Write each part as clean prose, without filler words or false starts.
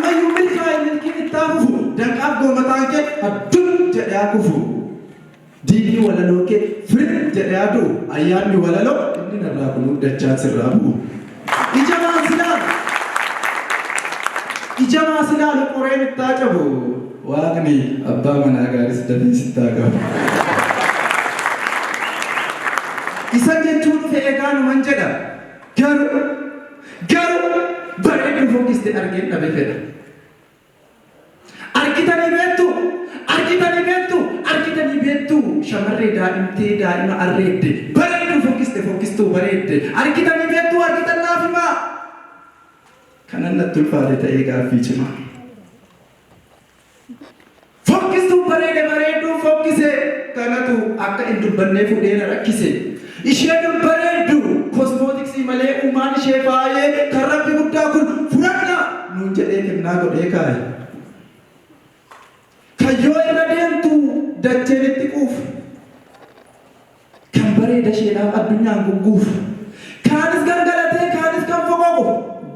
ammayyuu milkaa'e milkiin itti hafufu danqaaf goomataan kee addun jedhee hafufu diinni walaloo kee firin jedhee adu ayyaanni walaloo inni narraa kun dachaa sirraa bu'u ija maasilaalu qoreen ittaa qabu waaqni abbaa manaa gaaris dafee sittaa qabu isa jechuun dhufe eegaanuman jedha garuu bareedu fokkiste argeen dhabe fedha argitanii beektu shamarree daa'imtee daa'ima arreedde bareedu fokkistuu bareedde argitanii beektu argitan naaf himaa kanan natti ulfaate ta'ee gaaffii cimaa fokkistuu bareedduu fokkise kanatu akka hin dubbannee fuudhee na rakkise isheen bareeddu kosmootiksii malee uumaan ishee faayee kan rabbi guddaa kun fudhadha nuun jedhee kennaa godhee kaa'e kayyoo irra deemtu dacheen itti quufu kan bareeda isheedhaaf addunyaan gugguufu kaanis gangalatee kaanis kan foqoqu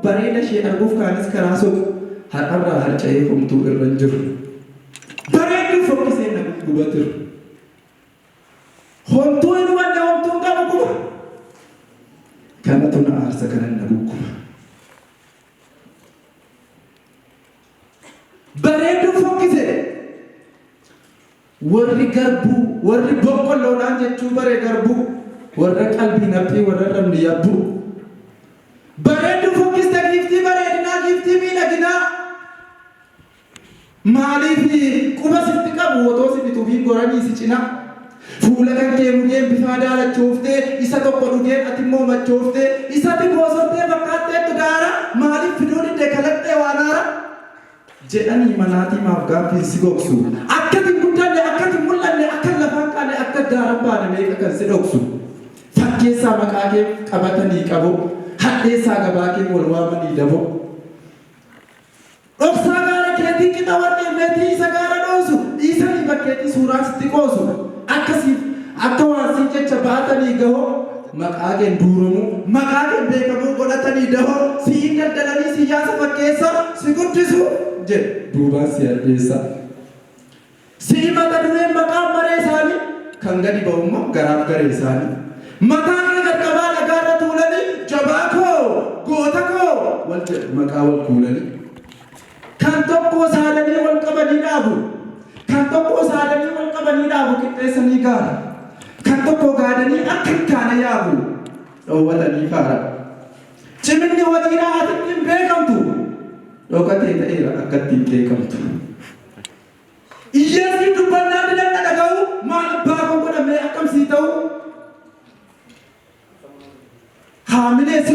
bareeda ishee arguuf kaanis karaa soqu har'arraa harca'ee homtuu irra hin jiru bareeddu fokkisee na gubbatiru homtuu hin hubanne homtuun qabu guba kanatu na aarsa kanan na gugguma bareeddu fokkise warri garbuu warri boqqolloodhaan jechuu bare garbuu warra qalbii naphii warra ramni yabbuu bareeddu fokkiste giiftii bareedinaa giiftii miidhaginaa maaliif quba sitti qabu otoo si bituufi goranii si cinaa fuula kan kee mugeen bifaa daalachooftee isa tokko dhugeen ati immoo machooftee isatti boosoftee fakkaatteettu daara maaliif fiduun iddee kalaqxee waan haara jedhanii manaatii maaf gaaffiin si gogsu akkati guddanne akkati mul'anne akka lafaan qaane akka daaran baane meeqa kan si dhoksu fakkeessaa maqaa kee qabatanii qabu hadheessaa gabaa kee wal waamanii dabo dhoksaa gaara keetii qixa warqee meetii isa gaara dhoosu dhiisanii bakkeetii suuraa sitti qoosu akkasiif akka waan siin jecha baatanii gahoo maqaa keen duurumu maqaa keen beekamuu godhatanii dahoo siin daldalanii siyaasa fakkeessa si guddisu jedhe duubaan si addeessa si mata dureen maqaan maree isaanii kan gadi ba'ummaa garaaf garee isaanii mataa kee garqabaa dhagaarra tuulanii jabaa koo goota koo wal jedhu maqaa wal kuulanii kan tokko saalanii wal qabanii dhaabu kan tokko saalanii wal qabanii dhaabu qixxeessanii gaara kan tokko gaadanii akka hin kaane yaabu dhoowwatanii faara ciminni hojiidhaa ati hin beekamtu dhokatee ta'eera akka ittiin beekamtu iyyeessi dubbannaa dilanna dhaga'u maal abbaa kon godhamee akkamsii ta'u haamilee si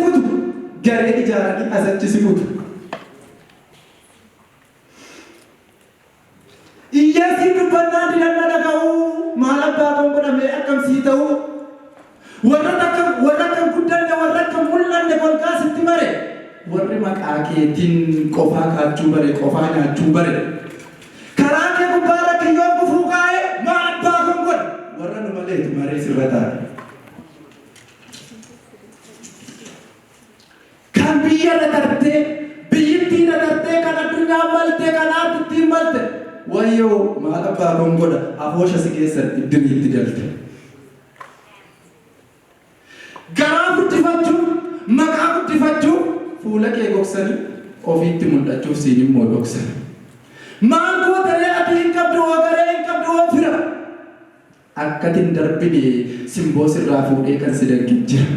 kutu garee ijaaranii asachi si kutu iyyeessi dubbannaa dilanna dhaga'u maal abbaa kon godhamee akkamsii ta'u warra kan guddanne warra kan mul'anne golgaa sitti mare warri maqaa keetiin qofaa kaachuu bare qofaa nyaachuu bare karaa kee gubbaarra kiyyoo gufuu kaa'e maal abbaa kon godha warra nu maleetu maree sirra taa'e kan biyyarra dartee biyyittiirra dartee kan addunyaa malte kan aartittiin malte wayyoo maal abbaa kon godha afoosha si keessatti iddiriitti galte garaa guddifachuu maqaa guddifachuu fuula kee gogsanii ofiitti mul'achuuf siin immoo dhoksani maal gootaree ati hin qabdu hoo garee hin qabdu hoo fira akkatiin darbine simboo sirraa fuudhee kan si dargit jira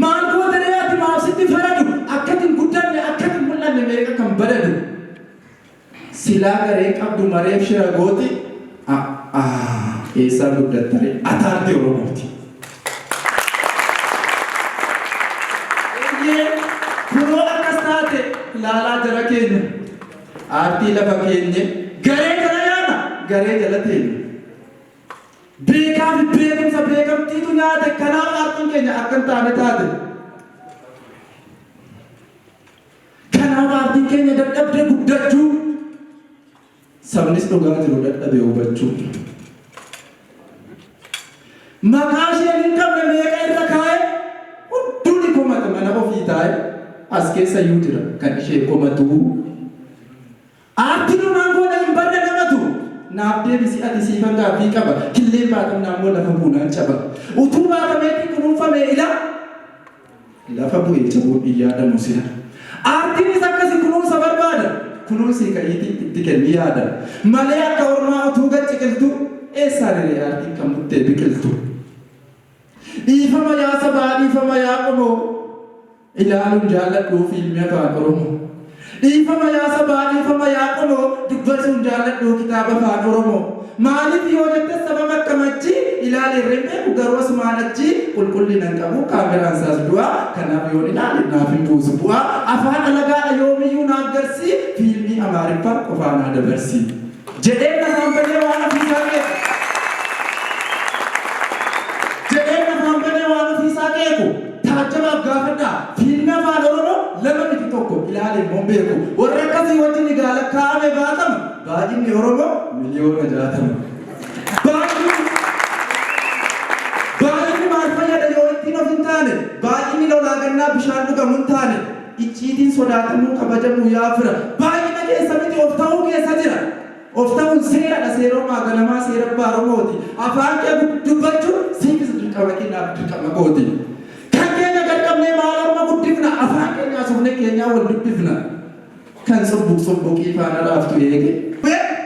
maal gootaree ati maaf sitti faradu akkatiin guddanne akkatiin mul'anne meeqa kan badadu silaa garee qabdu mareef shira gooti eessaa guddattaree ataarti oromooti kunoo akkas taate ilaalaa jara keenya aartii lafa keenya garee kana yaada garee jala teenya beekaa fi beekumsa beekamtiitu nyaate kanaaf aartiin keenya akka hin taane taate kanaaf aartiin keenya dadhabdee guddachuu sabnis dhugaa jiru dadhabee hubachuu maqaa isheen hin qabne meeqa irra kaa'e taa'e as keessa iyyuu jira kan ishee komatu. Aartiin homaan goona hin barre namatu. Naaf deebisi ati siifan gaaffii qaba. Killee baatamnaa immoo lafa buunaan caba. Utuu baatameetiin kunuunfamee ila lafa bu'ee cabuu yaadamu sila. Aartiinis akkasi kunuunsa barbaada. Kunuunsi ka'iitii itti kenni yaada. Malee akka ormaa utuu gacciqiltu eessaa diree aartiin kan muttee biqiltu. Dhiifama yaa sabaa dhiifama yaa qomoo ilaaluun jaalladhuu fiilmii afaan Oromoo. Dhiifama yaa sabaa dhiifama yaa qomoo dubbisuun jaalladhuu kitaaba afaan Oromoo. Maaliif yoo jette sababa akkamachi ilaali irree garuu asumaan achi qulqullina hin qabu kaameraan isaas du'a kanaaf yoo ilaali naaf hin buusu bu'a afaan alagaadha yoomiyyuu naaf garsi fiilmii amaariffaa qofaa naa dabarsi jedhee nafaan banee waan ofiisaa qeequ taajjabaaf gaafadhaa fiilmii afaan Oromoo lama miti tokko ilaali immoo beeku warra akkasii wajjin egaa lakkaa'ame baatama baay'inni Oromoo miliyoona 60. Baay'inni maal fayyada yoo ittiin of hin taane baay'inni lolaa gannaa bishaan dhugamu hin taane icciitiin sodaatamuu kabajamuu yaa fira baay'ina keessa miti of ta'uu keessa jira. Of ta'uun seeradha seeroomaa ganamaa seera abbaa Oromooti. Afaan kee dubbachuun siifis dirqama kennaaf dirqama gooti. Kan keenya gadhabnee maal orma guddifna afaan keenya asufne keenyaa wal dubbifna. Kan sobbuqii faana raaftu eege.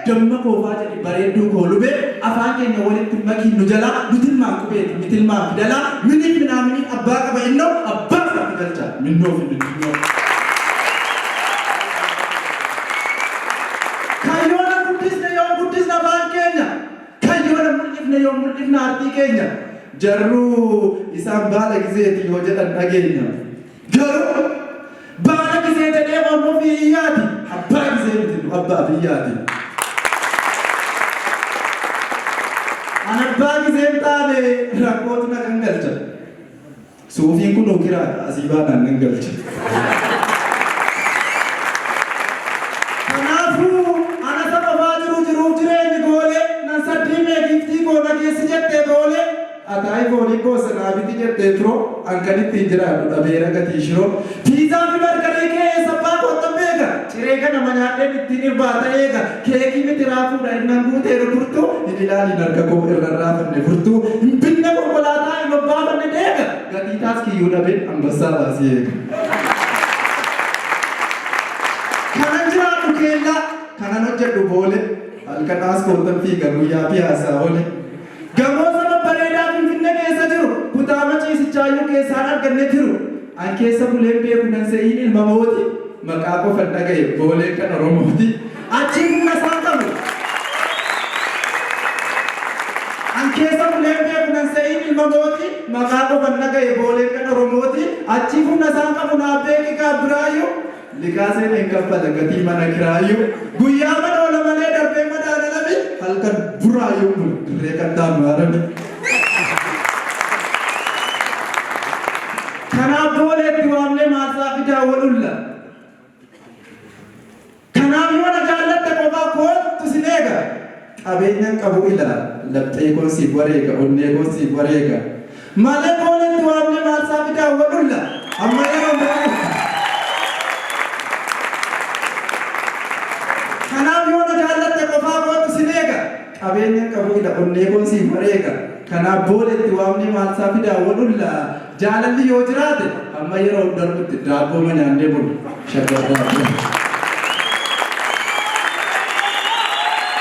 Damma koofaa jedhi bareedduu koolubee afaan keenya walitti makii nu jala nutilmaan qubeeti mitilmaan fidala miniif minaaminiin abbaa qaba innoo abbaa fudhatu galcha minnoo fi minnoo. Kayyoona guddisna afaan keenya kayyoona mul'ifna aartii keenya. Jarruu isaan baala gizeeti yoo jedhan dhageenya. Garuu baala gizee jedhee Oromoo fi iyyaati. Abbaa gizee miti abbaa biyyaati. An abbaa gizee taane rakkootu na kan galcha. Suufiin kun ukiraadha asii baanaan nan galcha. Kanaafuu ana saba baa jiruuf jireenyi goolee nan saddii meeqiftii goona geessi jettee goolee. Atai fooni gosa naabiti jettee turoo hanqanitti jiraatu dhabeera gatii shiroo. Piizaa fi bargarii kee sabbaa kootta beeka. Ciree kana manyaadheen ittiin irbaata eega. Keekii miti raafuudha innan guuteeru furtuu. Hin ilaaliin harka koo irra raafanne furtuu. Hin binne konkolaataa hin obbaafanne deega. Gatii taas kiyyuu dhabeen ambassaa baasii eega. Kanan jiraatu keellaa kanan hojjedhu boole. Halkan as koottan fiiga guyyaa piyaasaa oole. Gamoo sama bareedaa Finfinnee keessa jiru kutaama ciisichaayyuu keessaan arganne jiru an keessa buleen beeku nan se'iin ilma mooti maqaa qofan dhagaye booleen kan Oromooti achiin humna isaan qabu an keessa buleen beeku nan se'iin ilma mooti maqaa qofan dhagaye booleen kan Oromooti achiin humna isaan qabu naaf beeki gaabbiraayyuu liqaaseen hin kaffala gatii mana kiraayyuu guyyaa mana oola malee darbee madaala labi halkan buraayyuu mun dirree kan taanu haarame. Kanaaf booleetti waamnee maasaa fidaa walulla. Kanaaf yoo na jaallatte qofaa kootu sin eega. Qabeenyaan qabu ilaa laphee koon siif wareega onnee koon siif wareega. Malee booleetti waamnee maasaa fidaa walulla. Amma yeroo booleetti. Kanaaf yoo na jaallatte qofaa kootu sin eega. Qabeenyaan qabu ilaa onnee koon siif wareega. Kanaaf booleetti waamnee maasaa fidaa walulla. Jaalalli yoo jiraate amma yeroo darbutti daabboo manyaannee bulu shaggarraa.